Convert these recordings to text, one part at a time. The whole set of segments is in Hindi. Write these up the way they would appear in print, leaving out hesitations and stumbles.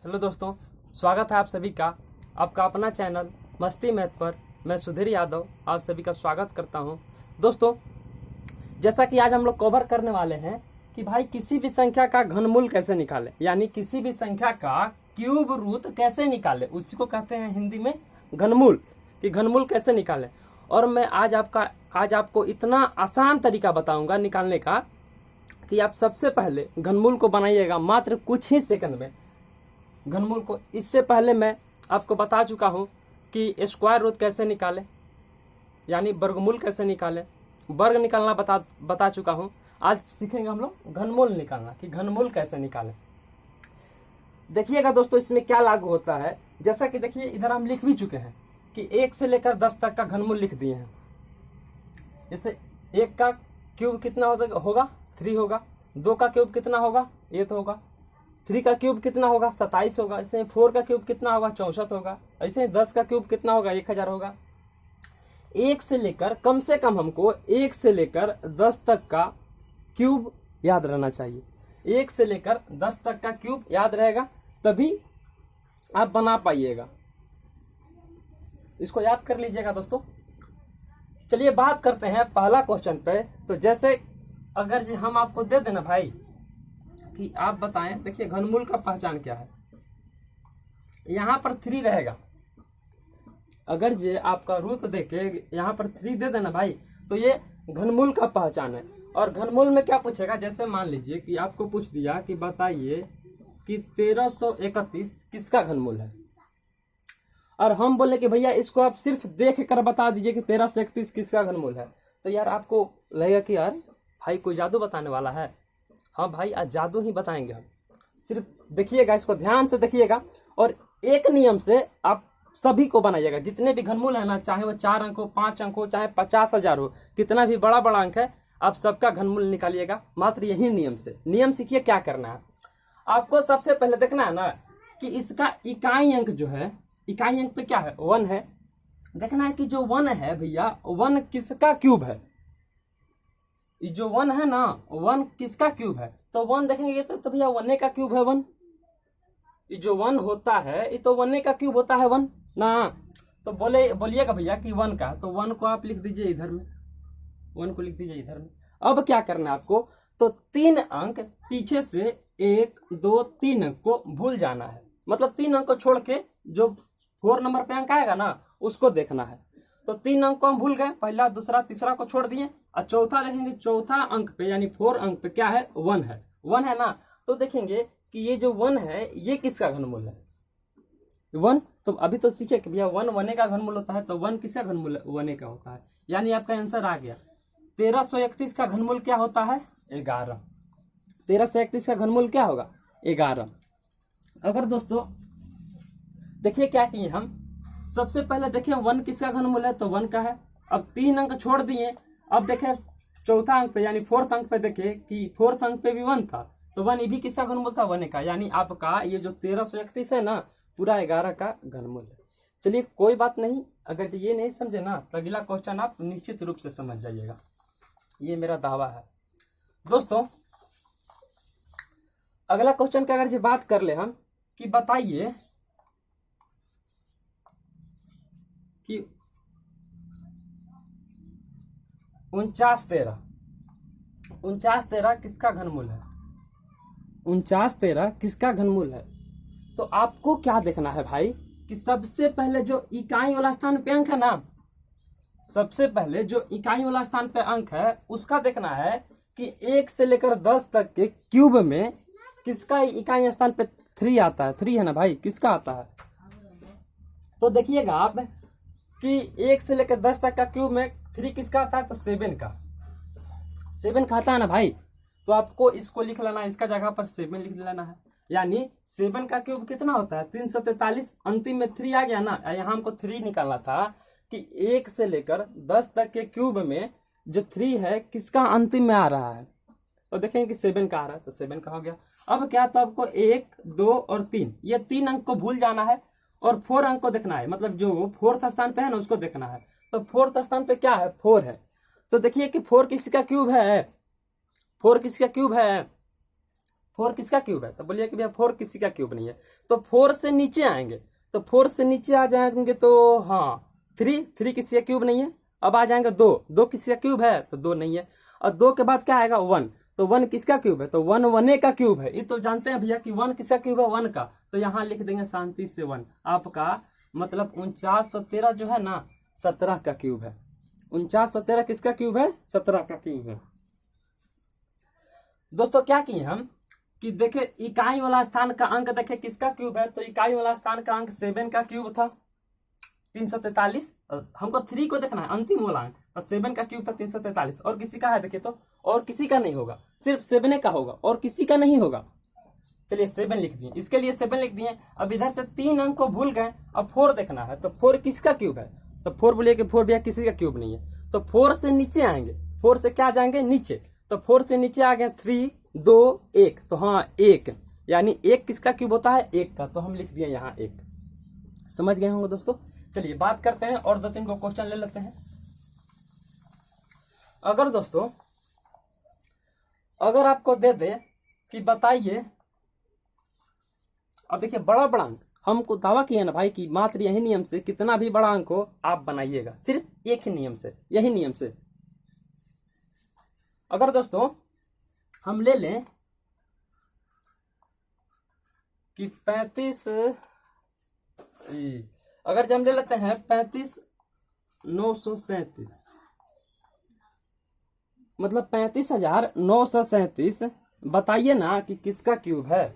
हेलो दोस्तों, स्वागत है आप सभी का आपका अपना चैनल मस्ती मैथ पर। मैं सुधीर यादव आप सभी का स्वागत करता हूं। दोस्तों, जैसा कि आज हम लोग कवर करने वाले हैं कि भाई किसी भी संख्या का घनमूल कैसे निकालें, यानी किसी भी संख्या का क्यूब रूट कैसे निकालें, उसी को कहते हैं हिंदी में घनमूल, कि घनमूल कैसे निकालें। और मैं आज आपको इतना आसान तरीका बताऊंगा निकालने का कि आप सबसे पहले घनमूल को बनाइएगा मात्र कुछ ही सेकंड में। घनमूल को इससे पहले मैं आपको बता चुका हूं कि स्क्वायर रूट कैसे निकालें, यानी वर्गमूल कैसे निकालें, वर्ग निकालना बता चुका हूं। आज सीखेंगे हम लोग घनमूल निकालना, कि घनमूल कैसे निकालें। देखिएगा दोस्तों, इसमें क्या लागू होता है। जैसा कि देखिए, इधर हम लिख भी चुके हैं कि 1 से लेकर 10 तक का घनमूल लिख दिए हैं। जैसे 1 का क्यूब कितना होगा 3 होगा, 2 का क्यूब कितना होगा 8 होगा, 3 का क्यूब कितना होगा 27 होगा, ऐसे 4 का क्यूब कितना होगा 64 होगा, ऐसे 10 का क्यूब कितना होगा 1000 होगा। 1 से लेकर कम से कम हमको 1 से लेकर 10 तक का क्यूब याद रहना चाहिए। 1 से लेकर 10 तक का क्यूब याद रहेगा तभी आप बना पाइएगा। इसको याद कर लीजिएगा दोस्तों। चलिए बात करते हैं पहला क्वेश्चन पे। तो जैसे अगर जी हम आपको दे देना भाई कि आप बताएं, देखिए घनमूल का पहचान क्या है। यहां पर 3 रहेगा। अगर जे आपका रूट देके यहां पर 3 दे देना भाई, तो ये घनमूल का पहचान है। और घनमूल में क्या पूछेगा, जैसे मान लीजिए कि आपको पूछ दिया कि बताइए कि 1331 किसका घनमूल है, और हम बोले कि भैया इसको आप सिर्फ देख कर बता दीजिए कि 1331 किसका घनमूल है, तो यार आपको लगेगा कि यार भाई कोई जादू बताने वाला है। हाँ भाई, आज जादू ही बताएंगे हम। सिर्फ देखिएगा, इसको ध्यान से देखिएगा, और एक नियम से आप सभी को बनाइएगा। जितने भी घनमूल है ना, चाहे वो 4 अंक हो, 5 अंक हो, चाहे 50,000 हो, कितना भी बड़ा बड़ा अंक है, आप सबका घनमूल निकालिएगा मात्र यही नियम से। नियम सीखिए क्या करना है। आपको सबसे पहले देखना है ना कि इसका इकाई अंक जो है, इकाई अंक पे क्या है 1 है। देखना है कि जो 1 है भैया, 1 किसका क्यूब है। ये जो 1 है ना, 1 किसका क्यूब है, तो 1 देखेंगे तो भैया 1 का क्यूब है 1। ये जो 1 होता है ये तो 1 का क्यूब होता है 1 ना। तो बोलिएगा भैया कि 1 का, तो 1 को आप लिख दीजिए इधर में, 1 को लिख दीजिए इधर में। अब क्या करना है आपको, तो 3 अंक पीछे से 1 2 3 अंक को भूल जाना है। मतलब 3 अंक को छोड़ के जो 4 नंबर पे अंक आएगा ना उसको देखना है। तो 3 अंक को हम भूल गए, पहला दूसरा तीसरा को छोड़ दिए, और चौथा देखेंगे, चौथा अंक पे यानी 4 अंक पे क्या है 1 है, 1 है ना। तो देखेंगे कि ये जो 1 है ये किसका घनमूल है 1। तो अभी तो सीखे कि भैया 1 का घनमूल होता है, तो 1 किसका घनमूल है 1 का होता है। यानी आपका आंसर आ गया। 1331 का घनमूल क्या होता है 11। 1331 का घनमूल क्या होगा 11। अगर दोस्तों देखिए क्या किए हम, सबसे पहले देखिए 1 किसका घनमूल है, तो 1 का है। अब 3 अंक छोड़ दिए, अब देखे चौथा अंक पे यानी 4th अंक पे देखे कि 4th अंक पे भी 1 था, तो 1 ये भी किसका घनमूल था 1 का। यानी आपका ये जो 1331 है ना, पूरा 11 का घनमूल है। चलिए कोई बात नहीं, अगर ये नहीं समझे ना तो अगला क्वेश्चन आप निश्चित रूप से समझ जाइएगा, ये मेरा दावा है। दोस्तों अगला क्वेश्चन का अगर जी बात कर ले हम कि बताइए कि 4913 किसका घनमूल है। 4913 किसका घनमूल है। तो आपको क्या देखना है भाई कि सबसे पहले जो इकाई वाला स्थान पे अंक है ना, सबसे पहले जो इकाई वाला स्थान पे अंक है उसका देखना है कि 1 से लेकर 10 तक के क्यूब में किसका इकाई स्थान पे 3 आता है। 3 है ना भाई, किसका आता है। तो देखिएगा आप कि 1 से लेकर 10 तक का क्यूब में 3 किसका आता है, तो 7 का। 7 का आता है ना भाई, तो आपको इसको लिख लेना है, इसका जगह पर 7 लिख लेना है। यानी 7 का क्यूब कितना होता है 343। अंतिम में 3 आ गया ना, यहाँ हमको 3 निकालना था कि 1 से लेकर 10 तक के क्यूब में जो 3 है किसका अंतिम में आ रहा है, तो देखेंगे कि 7 का आ रहा है, तो 7 का हो गया। अब क्या, तो आपको 1 2 और 3 ये 3 अंक को भूल जाना है, और 4 अंक को देखना है, मतलब जो 4th स्थान पे है ना उसको देखना है। तो 4th स्थान पे क्या है 4 है, तो देखिए कि 4 किसका क्यूब है, 4 किसका क्यूब है 4 किसका क्यूब है? तो बोलिए कि भैया 4 किसी का क्यूब नहीं है। तो 4 से नीचे आएंगे, तो 4 से नीचे आ जाएंगे तो हाँ 3 किसी का क्यूब नहीं है। अब आ जाएंगे 2 किसी का क्यूब है? तो 2 नहीं है। और 2 के बाद क्या आएगा? 1, तो 1 किसका क्यूब है? तो 1 1 का क्यूब है। ये तो जानते हैं भैया कि 1 किसका क्यूब है? 1 का। तो यहाँ लिख देंगे शांति से 1। आपका मतलब 4913 जो है ना 17 का क्यूब है। 4913 किसका क्यूब है? 17 का क्यूब है। दोस्तों क्या किए हम कि देखे इकाई वाला स्थान का अंक देखे किसका क्यूब है? तो इकाई वाला स्थान का अंक 7 का क्यूब था 343। हमको 3 को देखना है, अंतिम वाला अंक। और 7 का क्यूब था 343। और किसी का है देखिए तो? और किसी का नहीं होगा, सिर्फ 7 का होगा और किसी का नहीं होगा। चलिए 7 लिख दिए, इसके लिए 7 लिख दिए। अब इधर से 3 अंक को भूल गए, अब 4 देखना है। तो 4 किसका क्यूब है? तो 4 बोलिए कि 4 भैया किसी का क्यूब नहीं है। तो 4 से नीचे आएंगे, 4 से क्या जाएंगे? नीचे। तो 4 से नीचे आ गए 3 2 1, तो हाँ 1, यानी 1 किसका क्यूब होता है? 1 का। तो हम लिख दिए यहाँ 1। समझ गए होंगे दोस्तों। चलिए बात करते हैं और 2-3 को क्वेश्चन ले लेते हैं। अगर दोस्तों अगर आपको दे दे कि बताइए, अब देखिए बड़ा बड़ा अंक हमको दावा किया ना भाई कि मात्र यही नियम से कितना भी बड़ा अंक हो आप बनाइएगा, सिर्फ एक ही नियम से, यही नियम से। अगर दोस्तों हम ले लें कि 35, अगर हम ले लेते हैं 35,937, मतलब 35,937, बताइए ना कि किसका क्यूब है।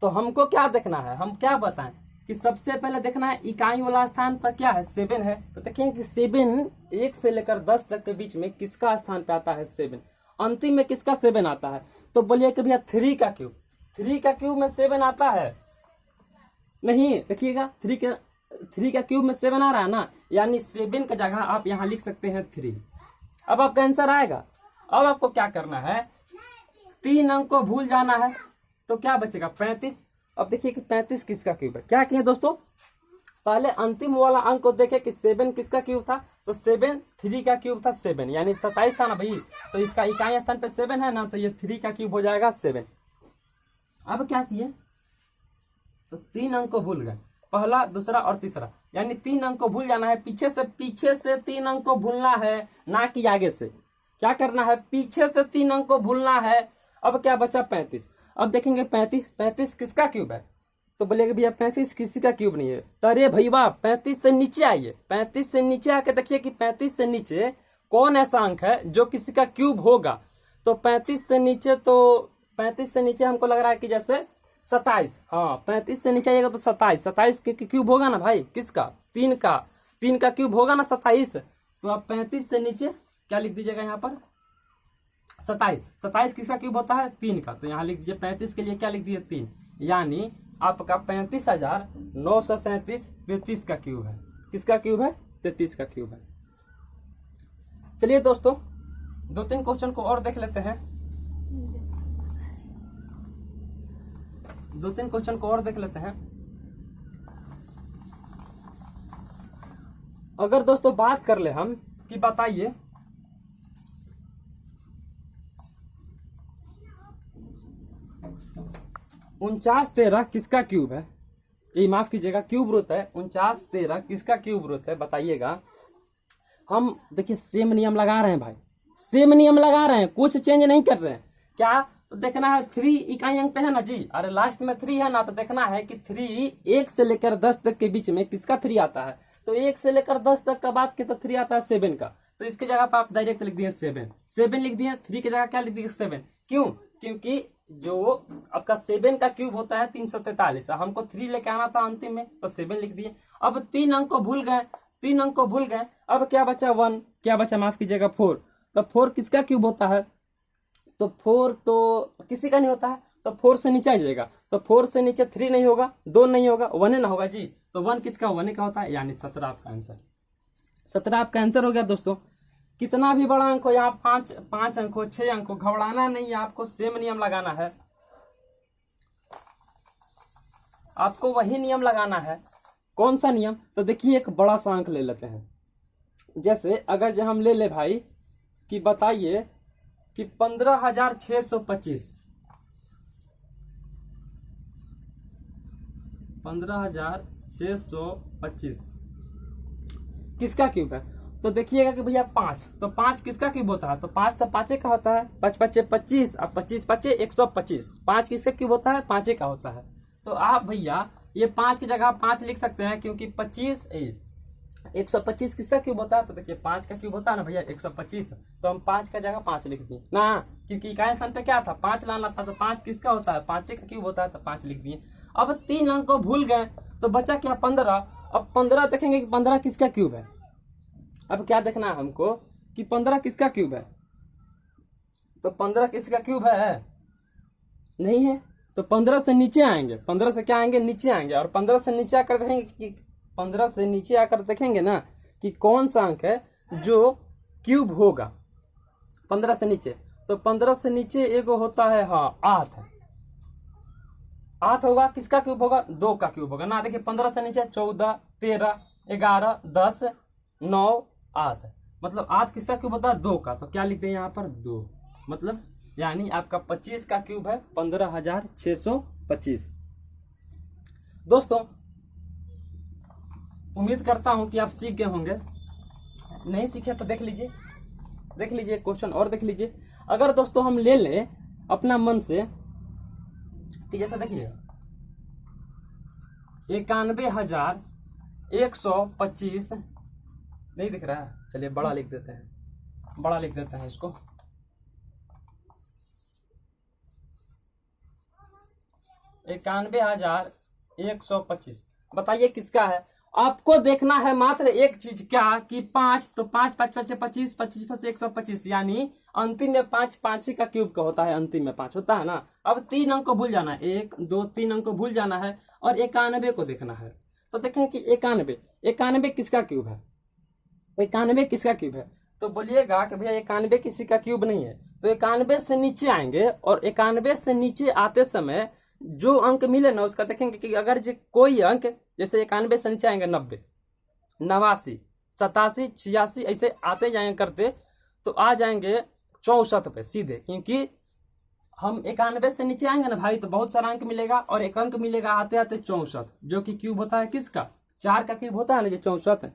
तो हमको क्या देखना है? हम क्या बताएं कि सबसे पहले देखना है इकाई वाला स्थान पर क्या है? 7 है। तो देखेंगे कि 7 1 से लेकर 10 तक के बीच में किसका स्थान पे आता है? 7। अंतिम में किसका 7 आता है? तो बोलिए कि भैया 3 का क्यूब। 3 का क्यूब में 7 आता है? नहीं, देखिएगा 3 का क्यूब में 7 आ रहा है ना, यानी 7 का जगह आप यहाँ लिख सकते हैं 3। अब आपका आंसर आएगा। अब आपको क्या करना है? 3 अंक को भूल जाना है, तो क्या बचेगा? 35। अब देखिए कि 35 किसका क्यूब है। क्या किए दोस्तों? पहले अंतिम वाला अंक को देखे कि 7 किसका क्यूब था। तो 7 3 का क्यूब था 7, यानी 27 था ना भाई। तो इसका इकाई स्थान पे 7 है ना, तो ये 3 का क्यूब हो जाएगा 7। अब क्या किए? तो 3 अंक को भूल गए, पहला दूसरा और तीसरा, यानी 3 अंक को भूल जाना है। पीछे से 3 अंक को भूलना है, ना कि आगे से। क्या करना है? पीछे से 3 अंक को भूलना है। अब क्या बचा? 35। अब देखेंगे 35 किसका क्यूब है? तो बोलेगा भैया 35 किसी का क्यूब नहीं है। तो अरे भैया 35 से नीचे आइए, 35 से नीचे आके देखिए कि 35 से नीचे कौन ऐसा अंक है जो किसी का क्यूब होगा। तो 35 से नीचे, तो 35 से नीचे हमको लग रहा है कि जैसे 27। हाँ 35 से नीचे आइएगा तो 27 के क्यूब होगा ना भाई। किसका? 3 का। 3 का क्यूब होगा ना 27। तो आप 35 से नीचे क्या लिख दीजिएगा यहाँ पर? 27 किसका क्यूब होता है? 3 का। तो यहाँ लिख दीजिए 35 के लिए क्या लिख दिए? 3, यानी आपका 35,937 33 का क्यूब है। किसका क्यूब है? 33 का क्यूब है। चलिए दोस्तों 2-3 क्वेश्चन को और देख लेते हैं। 2-3 क्वेश्चन को और देख लेते हैं। अगर दोस्तों बात कर ले हम कि बताइए 4913 किसका क्यूब है? ये माफ कीजिएगा क्यूब रूट है। 4913 किसका क्यूब रूट है? बताइएगा। हम देखिए सेम नियम लगा रहे हैं भाई, सेम नियम लगा रहे हैं, कुछ चेंज नहीं कर रहे हैं। क्या? तो देखना है 3 इकाई अंक पे है ना जी। अरे लास्ट में 3 है ना, तो देखना है कि 3 1 से लेकर 10 तक के बीच में किसका 3 आता है। तो 1 से लेकर 10 तक का बात की तो 3 आता है 7 का। तो इसकी जगह पर आप डायरेक्ट लिख दिए 7 लिख दिए। 3 की जगह क्या लिख दिए? 7। क्यों? क्योंकि जो आपका 7 का क्यूब होता है 343, हमको 3 लेके आना था अंतिम में, तो 7 लिख दिए। अब 3 अंक को भूल गए, 3 अंक को भूल गए। अब क्या बचा? 1। क्या बचा? माफ कीजिएगा 4। तो 4 किसका क्यूब होता है? तो 4 तो किसी का नहीं होता है। तो 4 से नीचे आ जाएगा। तो 4 से नीचे 3 नहीं होगा, 2 नहीं होगा, 1 ना होगा जी। तो 1 किसका? 1 का होता है, यानी 17 आपका आंसर। 17 आपका आंसर हो गया दोस्तों। कितना भी बड़ा अंक हो, यहाँ 5 अंक हो, 6 अंक हो, घबराना नहीं है, आपको सेम नियम लगाना है। आपको वही नियम लगाना है। कौन सा नियम? तो देखिए एक बड़ा सा अंक ले लेते हैं। जैसे अगर जो हम ले ले भाई कि बताइए कि 15,625, 15,625 किसका क्यूब है? तो देखिएगा कि भैया 5, तो 5 किसका क्यूब होता है? तो 5 तो 5 का होता है, 5 5 25 और 25 5 125। 5 किसका क्यूब होता है? 5 का होता है। तो आप भैया ये 5 की जगह 5 लिख सकते हैं, क्योंकि 125 किसका क्यूब होता है? तो देखिए 5 का क्यूब होता है ना भैया 125, तो हम 5 का जगह 5 लिख दिए ना, क्योंकि इकाई स्थान पे क्या था? 5 लाना था, तो 5 किसका होता है? 5 का क्यूब होता है, तो 5 लिख दिए। अब 3 अंक को भूल गए तो बचा क्या? 15। अब 15 देखेंगे कि 15 किसका क्यूब है। अब क्या देखना है हमको कि 15 किसका क्यूब है। तो 15 किसका क्यूब है? नहीं है, तो 15 से नीचे आएंगे। 15 से क्या आएंगे? नीचे आएंगे। और 15 से नीचे आकर देखेंगे कि 15 से नीचे आकर देखेंगे ना कि कौन सा अंक है जो क्यूब होगा 15 से नीचे। तो 15 से नीचे एगो होता है, हाँ 8 है। 8 होगा, किसका क्यूब होगा? 2 का क्यूब होगा ना। देखिए 15 से नीचे 14 13 11 10 9 8, मतलब 8 किसका क्यूब होता है? 2 का। तो क्या लिखते हैं यहाँ पर? 2, मतलब यानी आपका 25 का क्यूब है 15,625। दोस्तों उम्मीद करता हूं कि आप सीख गए होंगे। नहीं सीखे तो देख लीजिए क्वेश्चन और देख लीजिए। अगर दोस्तों हम ले लें अपना मन से कि जैसा देखिए 91,125 नहीं दिख रहा है, चलिए बड़ा लिख देते हैं, इसको। 91,125 बताइए किसका है। आपको देखना है मात्र एक चीज, क्या कि 5, तो 5 5 5 25 25 5 125, यानी अंतिम में 5 5 का क्यूब का होता है, अंतिम में 5 होता है ना। अब 3 अंक को भूल जाना है, 1 2 3 अंक को भूल जाना है और 91 को देखना है। तो देखें कि 91 किसका क्यूब है? 91 किसका क्यूब है? तो बोलिएगा कि भैया 91 किसी का क्यूब नहीं है। तो 91 से नीचे आएंगे और 91 से नीचे आते समय जो अंक मिले ना उसका देखेंगे कि अगर कोई अंक जैसे 91 से नीचे आएंगे 90 89 87 86 ऐसे आते जाएंगे करते, तो आ जाएंगे 64 पे सीधे, क्योंकि हम 91 से नीचे आएंगे ना भाई तो बहुत सारा अंक मिलेगा और एक अंक मिलेगा आते आते 64, जो कि क्यूब होता है किसका? 4 का क्यूब होता है ना, जो 64 है।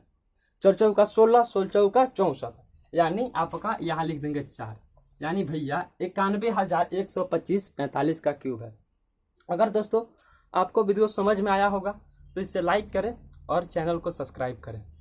4 चौका 16 16 चौका 64, यानी आपका यहाँ लिख देंगे 4, यानी भैया 91,125 45 का क्यूब है। अगर दोस्तों आपको वीडियो समझ में आया होगा तो इसे लाइक करें और चैनल को सब्सक्राइब करें।